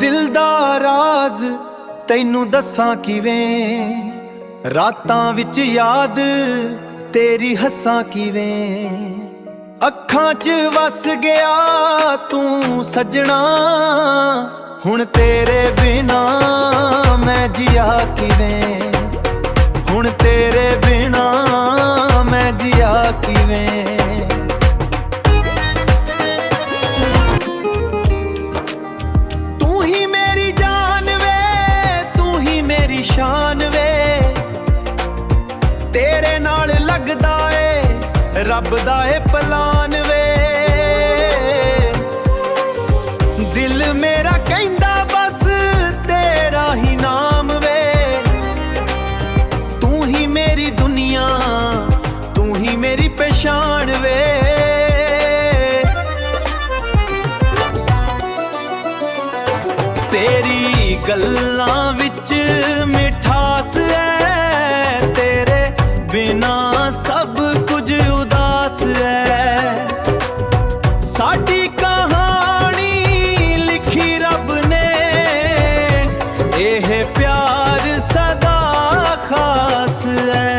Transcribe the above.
दिल दा राज तैनू दस्सां किवें, रातां विच याद तेरी हस्सां किवें। अखां च वस गया तू सजना, हुण तेरे बिना मैं जिया किवें, हुण तेरे बिना मैं जिया किवें। शान वे तेरे नाल लगदा ए रब दा ए पलान वे। दिल मेरा कहंदा बस तेरा ही नाम वे, तू ही मेरी दुनिया तू ही मेरी पहचान वे। तेरी गल्लां विच मिठास है, तेरे बिना सब कुछ उदास है। साडी कहानी लिखी रब ने, एह प्यार सदा खास है।